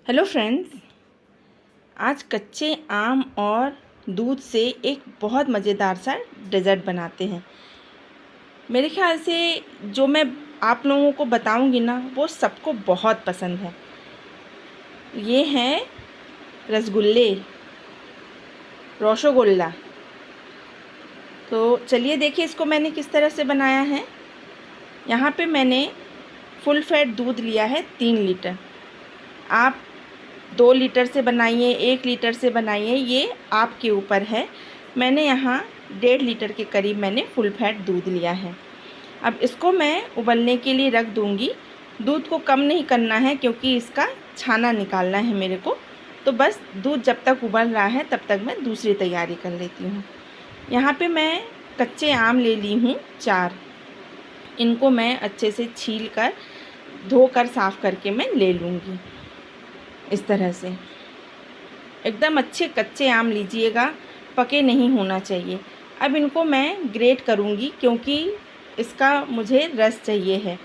Hello friends, आज कच्चे आम और दूध से एक बहुत मज़ेदार सा डेज़र्ट बनाते हैं। मेरे ख़्याल से जो मैं आप लोगों को बताऊंगी ना, वो सबको बहुत पसंद है। ये हैं रसगुल्ले, रसगुल्ला। तो चलिए देखिए इसको मैंने किस तरह से बनाया है। यहाँ पे मैंने फुल फैट दूध लिया है 3 लीटर। आप 2 लीटर से बनाइए, 1 लीटर से बनाइए, ये आपके ऊपर है। मैंने यहाँ 1.5 लीटर के करीब मैंने फुल फैट दूध लिया है। अब इसको मैं उबलने के लिए रख दूँगी। दूध को कम नहीं करना है क्योंकि इसका छाना निकालना है मेरे को। तो बस दूध जब तक उबल रहा है तब तक मैं दूसरी तैयारी कर लेती हूँ। यहाँ पे मैं कच्चे आम ले ली हूँ 4। इनको मैं अच्छे से छील कर धोकर साफ़ करके मैं ले लूँगी। इस तरह से एकदम अच्छे कच्चे आम लीजिएगा, पके नहीं होना चाहिए। अब इनको मैं ग्रेट करूँगी क्योंकि इसका मुझे रस चाहिए है।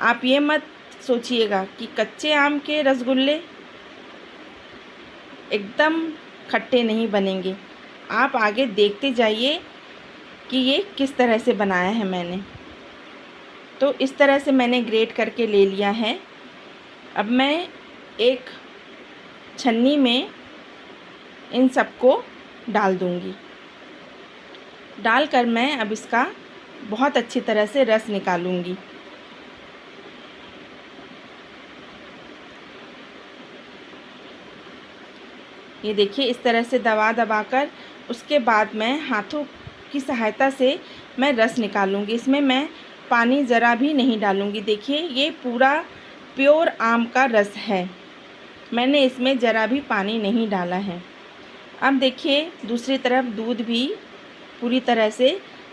आप ये मत सोचिएगा कि कच्चे आम के रसगुल्ले एकदम खट्टे नहीं बनेंगे। आप आगे देखते जाइए कि ये किस तरह से बनाया है मैंने। तो इस तरह से मैंने ग्रेट करके ले लिया है। अब मैं एक छन्नी में इन सबको डाल दूँगी। डालकर मैं अब इसका बहुत अच्छी तरह से रस निकालूँगी। ये देखिए इस तरह से दबा दबा कर उसके बाद मैं हाथों की सहायता से मैं रस निकालूँगी। इसमें मैं पानी ज़रा भी नहीं डालूँगी। देखिए ये पूरा प्योर आम का रस है, मैंने इसमें ज़रा भी पानी नहीं डाला है। अब देखिए दूसरी तरफ दूध भी पूरी तरह से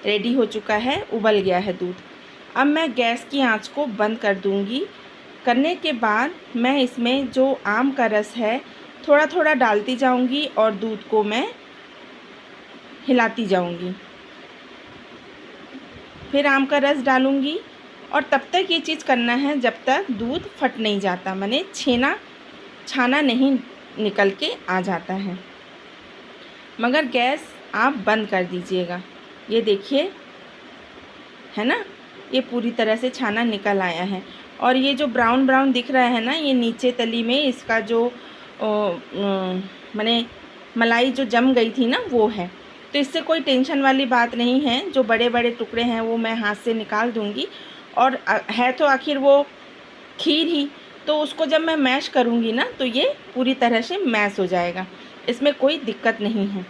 रेडी हो चुका है, उबल गया है दूध। अब मैं गैस की आंच को बंद कर दूंगी। करने के बाद मैं इसमें जो आम का रस है थोड़ा थोड़ा डालती जाऊंगी और दूध को मैं हिलाती जाऊंगी। फिर आम का रस डालूंगी और तब तक ये चीज़ करना है जब तक दूध फट नहीं जाता, माने छाना नहीं निकल के आ जाता है। मगर गैस आप बंद कर दीजिएगा। ये देखिए है ना, ये पूरी तरह से छाना निकल आया है। और ये जो ब्राउन ब्राउन दिख रहा है ना, ये नीचे तली में इसका जो माने मलाई जो जम गई थी ना, वो है। तो इससे कोई टेंशन वाली बात नहीं है। जो बड़े बड़े टुकड़े हैं वो मैं हाथ से निकाल दूँगी। और है तो आखिर वो खीर ही, तो उसको जब मैं मैश करूँगी ना तो ये पूरी तरह से मैश हो जाएगा, इसमें कोई दिक्कत नहीं है।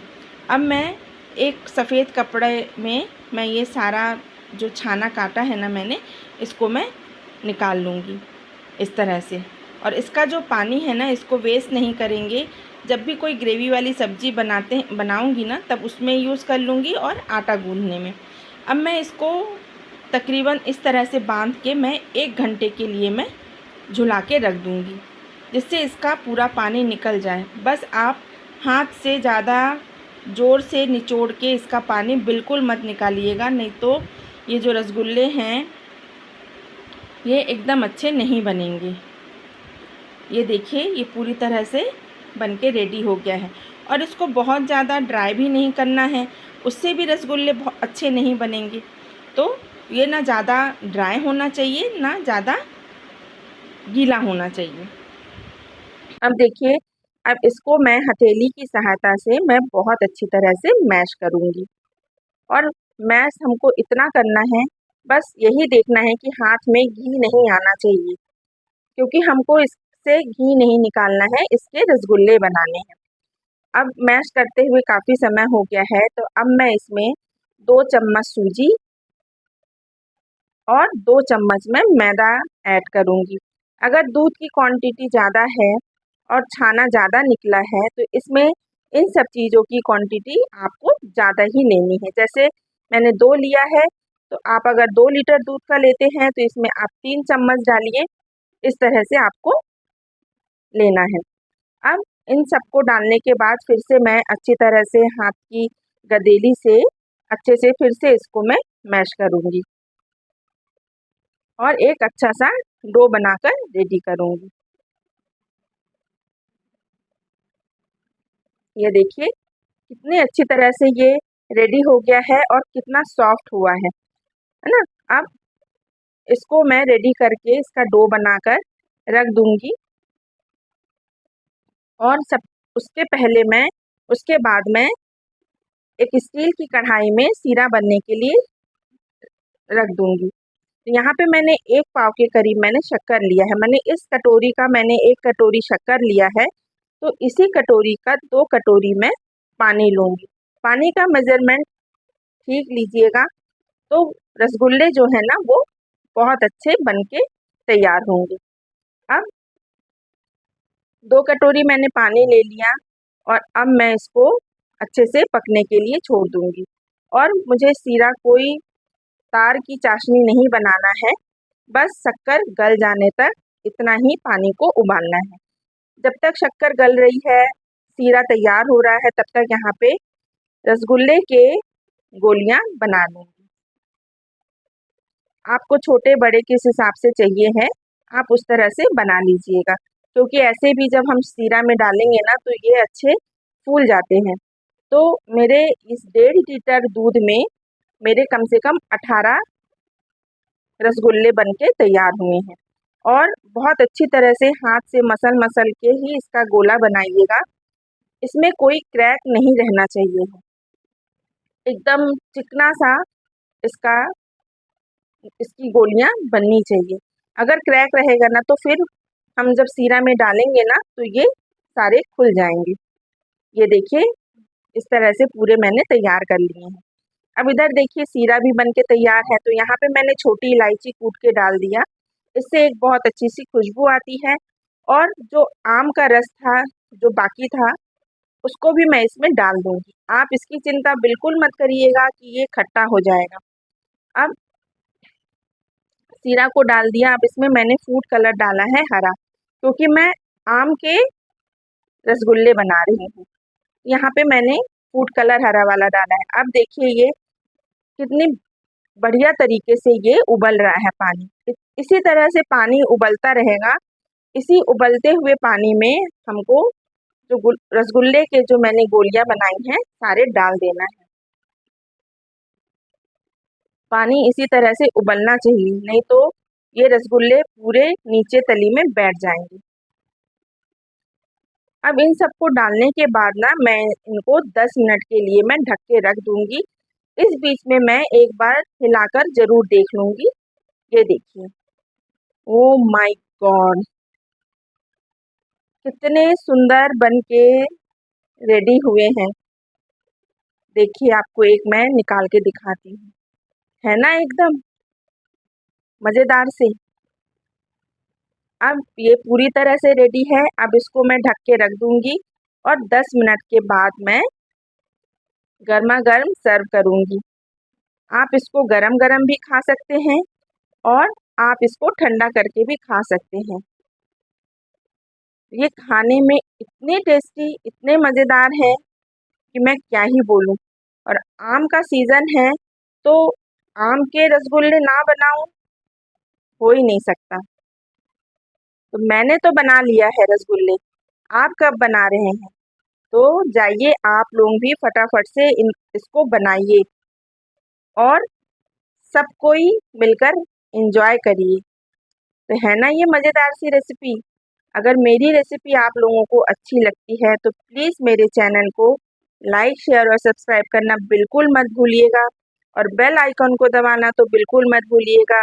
अब मैं एक सफ़ेद कपड़े में मैं ये सारा जो छाना काटा है ना मैंने, इसको मैं निकाल लूँगी इस तरह से। और इसका जो पानी है ना, इसको वेस्ट नहीं करेंगे। जब भी कोई ग्रेवी वाली सब्ज़ी बनाऊँगी ना, तब उसमें यूज़ कर लूँगी और आटा गूँथने में। अब मैं इसको तकरीबन इस तरह से बांध के मैं 1 घंटे के लिए मैं झुला के रख दूँगी, जिससे इसका पूरा पानी निकल जाए। बस आप हाथ से ज़्यादा ज़ोर से निचोड़ के इसका पानी बिल्कुल मत निकालिएगा, नहीं तो ये जो रसगुल्ले हैं ये एकदम अच्छे नहीं बनेंगे। ये देखिए ये पूरी तरह से बनके रेडी हो गया है। और इसको बहुत ज़्यादा ड्राई भी नहीं करना है, उससे भी रसगुल्ले बहुत अच्छे नहीं बनेंगे। तो ये ना ज़्यादा ड्राई होना चाहिए, ना ज़्यादा गीला होना चाहिए। अब देखिए, अब इसको मैं हथेली की सहायता से मैं बहुत अच्छी तरह से मैश करूँगी। और मैश हमको इतना करना है, बस यही देखना है कि हाथ में घी नहीं आना चाहिए, क्योंकि हमको इससे घी नहीं निकालना है, इसके रसगुल्ले बनाने हैं। अब मैश करते हुए काफ़ी समय हो गया है, तो अब मैं इसमें 2 चम्मच सूजी और 2 चम्मच मैं मैदा ऐड करूँगी। अगर दूध की क्वांटिटी ज़्यादा है और छाना ज़्यादा निकला है, तो इसमें इन सब चीज़ों की क्वांटिटी आपको ज़्यादा ही लेनी है। जैसे मैंने 2 लिया है, तो आप अगर 2 लीटर दूध का लेते हैं तो इसमें आप 3 चम्मच डालिए। इस तरह से आपको लेना है। अब इन सबको डालने के बाद फिर से मैं अच्छी तरह से हाथ की गदेली से अच्छे से फिर से इसको मैं मैश करूँगी और एक अच्छा सा डो बनाकर रेडी करूँगी। ये देखिए कितनी अच्छी तरह से ये रेडी हो गया है और कितना सॉफ्ट हुआ है ना। अब इसको मैं रेडी करके इसका डो बनाकर रख दूंगी और सब उसके बाद मैं एक स्टील की कढ़ाई में सीरा बनने के लिए रख दूंगी। तो यहाँ पे मैंने 1 पाव के करीब मैंने शक्कर लिया है। मैंने इस कटोरी का 1 कटोरी शक्कर लिया है, तो इसी कटोरी का 2 कटोरी मैं पानी लूँगी। पानी का मेज़रमेंट ठीक लीजिएगा, तो रसगुल्ले जो है ना वो बहुत अच्छे बन के तैयार होंगे। अब 2 कटोरी मैंने पानी ले लिया और अब मैं इसको अच्छे से पकने के लिए छोड़ दूँगी। और मुझे सीरा कोई तार की चाशनी नहीं बनाना है, बस शक्कर गल जाने तक इतना ही पानी को उबालना है। जब तक शक्कर गल रही है, सीरा तैयार हो रहा है, तब तक यहाँ पे रसगुल्ले के गोलियां बना लूँगी। आपको छोटे बड़े किस हिसाब से चाहिए है, आप उस तरह से बना लीजिएगा, क्योंकि ऐसे भी जब हम सीरा में डालेंगे ना तो ये अच्छे फूल जाते हैं। तो मेरे इस 1.5 लीटर दूध में मेरे कम से कम 18 रसगुल्ले बनके तैयार हुए हैं। और बहुत अच्छी तरह से हाथ से मसल मसल के ही इसका गोला बनाइएगा। इसमें कोई क्रैक नहीं रहना चाहिए, एकदम चिकना सा इसका इसकी गोलियां बननी चाहिए। अगर क्रैक रहेगा ना तो फिर हम जब सीरा में डालेंगे ना तो ये सारे खुल जाएंगे। ये देखिए इस तरह से पूरे मैंने तैयार कर लिए हैं। अब इधर देखिए सीरा भी बन के तैयार है, तो यहाँ पे मैंने छोटी इलायची कूट के डाल दिया। इससे एक बहुत अच्छी सी खुशबू आती है। और जो आम का रस था जो बाकी था उसको भी मैं इसमें डाल दूंगी। आप इसकी चिंता बिल्कुल मत करिएगा कि ये खट्टा हो जाएगा। अब सीरा को डाल दिया। अब इसमें मैंने फूड कलर डाला है हरा, क्योंकि मैं आम के रसगुल्ले बना रही हूँ। यहाँ पे मैंने फूड कलर हरा वाला डाला है। अब देखिए ये कितनी बढ़िया तरीके से ये उबल रहा है पानी। इसी तरह से पानी उबलता रहेगा। इसी उबलते हुए पानी में हमको जो रसगुल्ले के जो मैंने गोलियां बनाई हैं सारे डाल देना है। पानी इसी तरह से उबलना चाहिए, नहीं तो ये रसगुल्ले पूरे नीचे तली में बैठ जाएंगे। अब इन सबको डालने के बाद ना मैं इनको 10 मिनट के लिए मैं ढक के रख दूंगी। इस बीच में मैं एक बार हिलाकर जरूर देख लूंगी। ये देखिए, ओ माय गॉड, कितने सुंदर बन के रेडी हुए हैं। देखिए आपको एक मैं निकाल के दिखाती हूँ, है ना एकदम मज़ेदार से। अब ये पूरी तरह से रेडी है। अब इसको मैं ढक के रख दूंगी और 10 मिनट के बाद मैं गर्मा गर्म सर्व करूंगी। आप इसको गरम गरम भी खा सकते हैं और आप इसको ठंडा करके भी खा सकते हैं। ये खाने में इतने टेस्टी, इतने मज़ेदार है कि मैं क्या ही बोलूं। और आम का सीज़न है तो आम के रसगुल्ले ना बनाऊं हो ही नहीं सकता। तो मैंने तो बना लिया है रसगुल्ले, आप कब बना रहे हैं? तो जाइए आप लोग भी फटाफट से इसको बनाइए और सब कोई मिलकर एंजॉय करिए। तो है ना ये मज़ेदार सी रेसिपी। अगर मेरी रेसिपी आप लोगों को अच्छी लगती है तो प्लीज़ मेरे चैनल को लाइक शेयर और सब्सक्राइब करना बिल्कुल मत भूलिएगा और बेल आइकन को दबाना तो बिल्कुल मत भूलिएगा।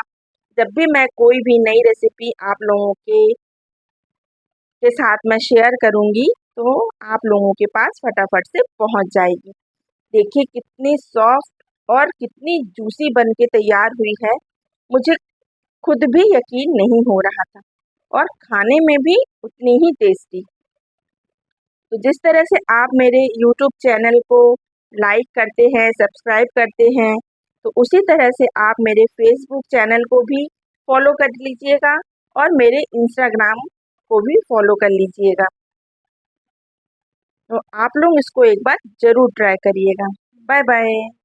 जब भी मैं कोई भी नई रेसिपी आप लोगों के साथ मैं शेयर करूँगी तो आप लोगों के पास फटाफट से पहुँच जाएगी। देखिए कितनी सॉफ्ट और कितनी जूसी बन के तैयार हुई है, मुझे खुद भी यकीन नहीं हो रहा था और खाने में भी उतनी ही टेस्टी। तो जिस तरह से आप मेरे यूट्यूब चैनल को लाइक करते हैं, सब्सक्राइब करते हैं, तो उसी तरह से आप मेरे फेसबुक चैनल को भी फॉलो कर लीजिएगा और मेरे इंस्टाग्राम को भी फॉलो कर लीजिएगा। तो आप लोग इसको एक बार ज़रूर ट्राई करिएगा। Bye bye.